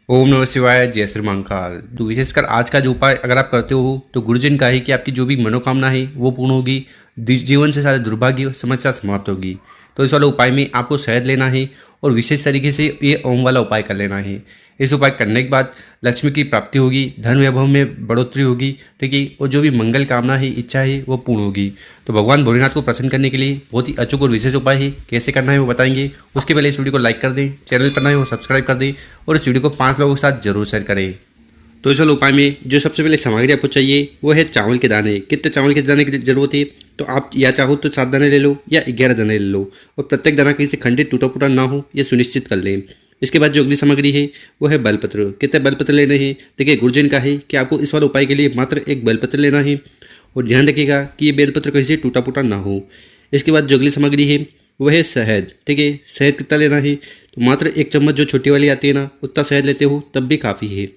ओम नमः शिवाय, जय श्री महाकाल। तो विशेषकर आज का जो उपाय अगर आप करते हो तो गुरुजन का है कि आपकी जो भी मनोकामना है वो पूर्ण होगी, जीवन से सारे दुर्भाग्य समस्या समाप्त होगी। तो इस वाले उपाय में आपको शहद लेना है और विशेष तरीके से ये ओम वाला उपाय कर लेना है। इस उपाय करने के बाद लक्ष्मी की प्राप्ति होगी, धन वैभव में बढ़ोतरी होगी, ठीक है, और जो भी मंगल कामना है, इच्छा है, वो पूर्ण होगी। तो भगवान भोलेनाथ को प्रसन्न करने के लिए बहुत ही अचूक और विशेष उपाय है, कैसे करना है वो बताएंगे। उसके पहले इस वीडियो को लाइक कर दें, चैनल पर नए हो सब्सक्राइब कर दें और इस वीडियो को 5 लोगों के साथ जरूर शेयर करें। तो इस वाले उपाय में जो सबसे पहले सामग्री आपको चाहिए वो है चावल के दाने। कितने चावल के दाने की जरूरत है? तो आप या चाहो तो 7 दाने ले लो या 11 दाने ले लो, और प्रत्येक दाना कहीं से खंडित टूटा फूटा ना हो, ये सुनिश्चित कर लें। इसके बाद जो अगली सामग्री है वो है बेलपत्र। कितने बेलपत्र लेने हैं? देखिए, गुरुजन का है कि आपको इस वाले उपाय के लिए मात्र एक बेलपत्र लेना है, और ध्यान रखिएगा कि ये बेलपत्र कहीं से टूटा फूटा ना हो। इसके बाद जो अगली सामग्री है वह है शहद। ठीक है, शहद कितना लेना है? तो मात्र 1 चम्मच जो छोटी वाली आती है ना, उतना शहद लेते हो तब भी काफ़ी है।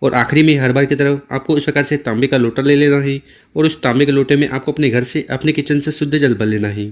और आखिरी में हर बार की तरह आपको इस प्रकार से तांबे का लोटा ले लेना है, और उस तांबे के लोटे में आपको अपने घर से, अपने किचन से शुद्ध जल भर लेना है।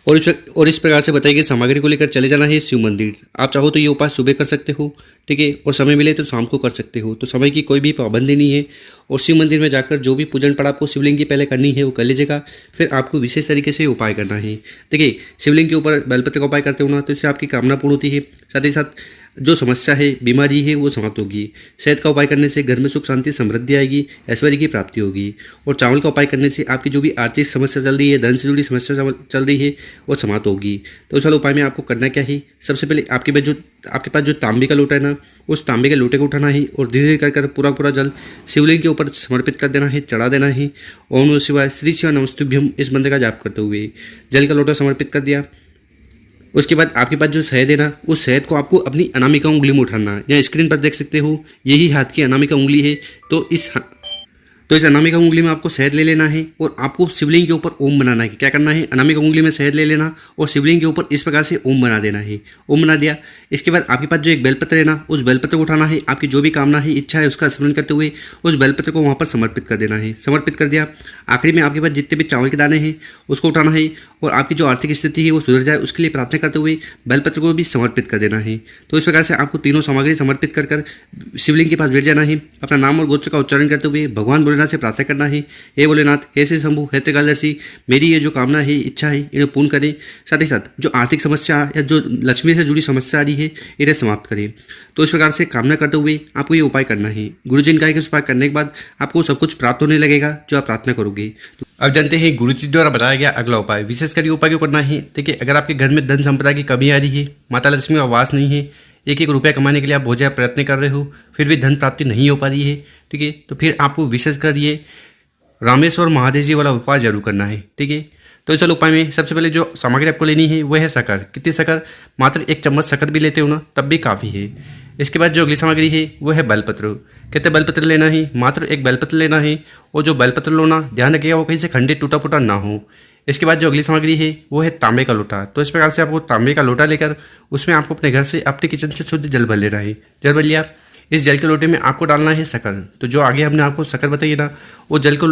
और इस प्रकार से बताई गई सामग्री को लेकर चले जाना है शिव मंदिर। आप चाहो तो ये उपाय सुबह कर सकते हो, ठीक है, और समय मिले तो शाम को कर सकते हो। तो समय की कोई भी पाबंदी नहीं है। और शिव मंदिर में जाकर जो भी पूजन पाठ आपको शिवलिंग की पहले करनी है वो कर लीजिएगा। फिर आपको विशेष तरीके से उपाय करना है। देखिए, शिवलिंग के ऊपर बेलपत्र का उपाय करते हो ना, तो इससे आपकी कामना पूर्ण होती है, साथ ही साथ जो समस्या है, बीमारी है, वो समाप्त होगी। शहद का उपाय करने से घर में सुख शांति समृद्धि आएगी, ऐश्वर्य की प्राप्ति होगी। और चावल का उपाय करने से आपकी जो भी आर्थिक समस्या चल रही है, धन से जुड़ी समस्या चल रही है, वो समाप्त होगी। तो इस वाले उपाय में आपको करना क्या है? सबसे पहले आपके पास जो तांबे का लोटा है ना, उस तांबे के लोटे को उठाना है और धीरे धीरे कर पूरा जल शिवलिंग के ऊपर समर्पित कर देना है, चढ़ा देना है। ओम नमः शिवाय, श्री शिव नमस्तुभ्यम, इस मंत्र का जाप करते हुए जल का लोटा समर्पित कर दिया। उसके बाद आपके पास जो शहद है ना, उस शहद को आपको अपनी अनामिका उंगली में उठाना है। यहाँ स्क्रीन पर देख सकते हो, यही हाथ की अनामिका उंगली है। तो इस अनामिका उंगली में आपको शहद ले लेना है और आपको शिवलिंग के ऊपर ओम बनाना है। क्या करना है? अनामिका उंगली में शहद ले लेना और शिवलिंग के ऊपर इस प्रकार से ओम बना देना है। ओम बना दिया। इसके बाद आपके पास जो एक बेलपत्र है ना, उस बेलपत्र को उठाना है। आपकी जो भी कामना है, इच्छा है, उसका स्मरण करते हुए उस बेलपत्र को वहाँ पर समर्पित कर देना है। समर्पित कर दिया। आखिरी में आपके पास जितने भी चावल के दाने हैं उसको उठाना है, और आपकी जो आर्थिक स्थिति है वो सुधर जाए, उसके लिए प्रार्थना करते हुए बेलपत्र को भी समर्पित कर देना है। तो इस प्रकार से आपको तीनों सामग्री समर्पित कर शिवलिंग के पास बैठ जाना है। अपना नाम और गोत्र का उच्चारण करते हुए भगवान भोलेनाथ से प्रार्थना करना है, हे भोलेनाथ, हे श्री शंभु, हे त्रिकालदर्शी, मेरी ये जो कामना है, इच्छा है, इन्हें पूर्ण करें। साथ ही साथ जो आर्थिक समस्या या जो लक्ष्मी से जुड़ी समस्या आ रही है, इन्हें समाप्त करें। तो इस प्रकार से कामना करते हुए आपको ये उपाय करना है। गुरुजी का इस उपाय करने के बाद आपको सब कुछ प्राप्त होने लगेगा जो आप प्रार्थना करोगे। तो अब जानते हैं गुरुजी द्वारा बताया गया अगला उपाय। विशेषकर ये उपाय क्यों करना है? देखिए, अगर आपके घर में धन संपदा की कमी आ रही है, माता लक्ष्मी का वास नहीं है, एक रुपया कमाने के लिए आप बहुत ज़्यादा प्रयत्न कर रहे हो, फिर भी धन प्राप्ति नहीं हो पा रही है, ठीक है, तो फिर आपको विशेषकर ये रामेश्वर महादेव जी वाला उपाय जरूर करना है, ठीक है। तो चलो, उपाय में सबसे पहले जो सामग्री आपको लेनी है वह है शक्कर। कितनी शक्कर? मात्र 1 चम्मच शक्कर भी लेते हो ना, तब भी काफ़ी है। इसके बाद जो अगली सामग्री है वो है बेलपत्र। कितने बेलपत्र लेना है? मात्र 1 बेलपत्र लेना है, और जो बेलपत्र लो ना, ध्यान रखिएगा वो कहीं से खंडित टूटा फूटा ना हो। इसके बाद जो अगली सामग्री है वो है तांबे का लोटा। तो इस प्रकार से आपको तांबे का लोटा लेकर उसमें आपको अपने घर से, अपने किचन से शुद्ध जल भर लेना है। जल भर लिया। इस जल के लोटे में आपको डालना है शक्कर। तो जो आगे हमने आपको शक्कर बताई ना, वो जल को,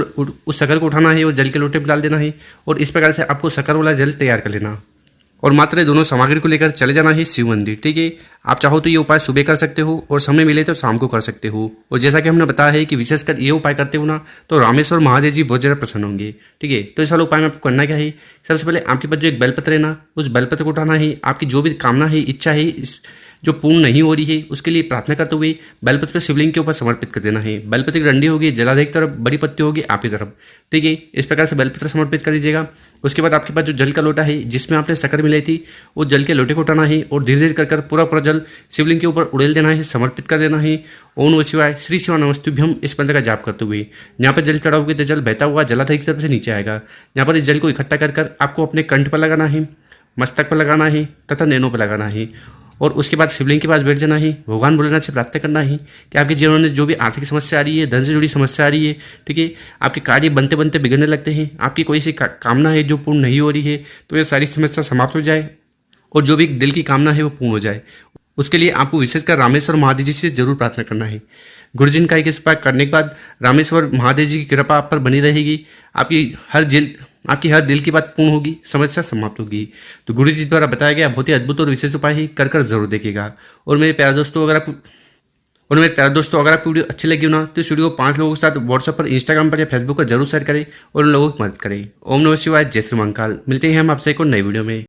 उस शक्कर को उठाना है और जल के लोटे में डाल देना है, और इस प्रकार से आपको शक्कर वाला जल तैयार कर लेना, और मात्र दोनों सामग्री को लेकर चले जाना है शिव मंदिर, ठीक है। आप चाहो तो ये उपाय सुबह कर सकते हो, और समय मिले तो शाम को कर सकते हो। और जैसा कि हमने बताया है कि विशेषकर ये उपाय करते हो ना, तो रामेश्वर महादेव जी बहुत ज़्यादा प्रसन्न होंगे, ठीक है। तो इस वाले उपाय में आपको करना क्या है? सबसे पहले आपके पास जो एक बेलपत्र है ना, उस बेलपत्र को उठाना है। आपकी जो भी कामना है, इच्छा है, जो पूर्ण नहीं हो रही है, उसके लिए प्रार्थना करते हुए बेलपत्र शिवलिंग के ऊपर समर्पित कर देना है। बेलपत्र की डंडी होगी जलाधिक तरफ, बड़ी पत्ती होगी आपकी तरफ, ठीक है। इस प्रकार से बेलपत्र समर्पित कर दीजिएगा। उसके बाद आपके पास जो जल का लोटा है जिसमें आपने शक्कर मिलाई थी, वो जल के लोटे को उठाना है और धीरे धीरे कर पूरा जल शिवलिंग के ऊपर उड़ेल देना है, समर्पित कर देना है। ओम नमः शिवाय, श्री शिव नमस्तुभ्यम, इस मंत्र का जाप करते हुए यहाँ पर जल चढ़ाओगे तो जल बहता हुआ जलाधिक की तरफ से नीचे आएगा। यहाँ पर इस जल को इकट्ठा कर आपको अपने कंठ पर लगाना है, मस्तक पर लगाना है तथा नैनों पर लगाना है, और उसके बाद शिवलिंग के पास बैठ जाना है। भगवान भोलेनाथ से प्रार्थना करना है कि आपके जीवन में जो भी आर्थिक समस्या आ रही है, धन से जुड़ी समस्या आ रही है, ठीक है, आपके कार्य बनते बनते बिगड़ने लगते हैं, आपकी कोई सी कामना है जो पूर्ण नहीं हो रही है, तो ये सारी समस्या समाप्त हो जाए, और जो भी दिल की कामना है वो पूर्ण हो जाए। उसके लिए आपको विशेषकर रामेश्वर महादेव जी से जरूर प्रार्थना करना है। गुरुजन का इस उपाय करने के बाद रामेश्वर महादेव जी की कृपा आप पर बनी रहेगी। आपकी हर दिल की बात पूर्ण होगी, समस्या समाप्त होगी। तो गुरु जी द्वारा बताया गया बहुत ही अद्भुत और विशेष उपाय ही कर जरूर देखिएगा। और मेरे प्यारे दोस्तों, और मेरे प्यारे दोस्तों, अगर आपको वीडियो अच्छी लगी हो ना तो इस वीडियो को 5 लोगों के साथ व्हाट्सएप पर, इंस्टाग्राम पर या फेसबुक पर जरूर शेयर करें और उन लोगों की मदद करें। ओम नमः शिवाय, जय श्री महाकाल। मिलते हैं हम आपसे एक और नई वीडियो में।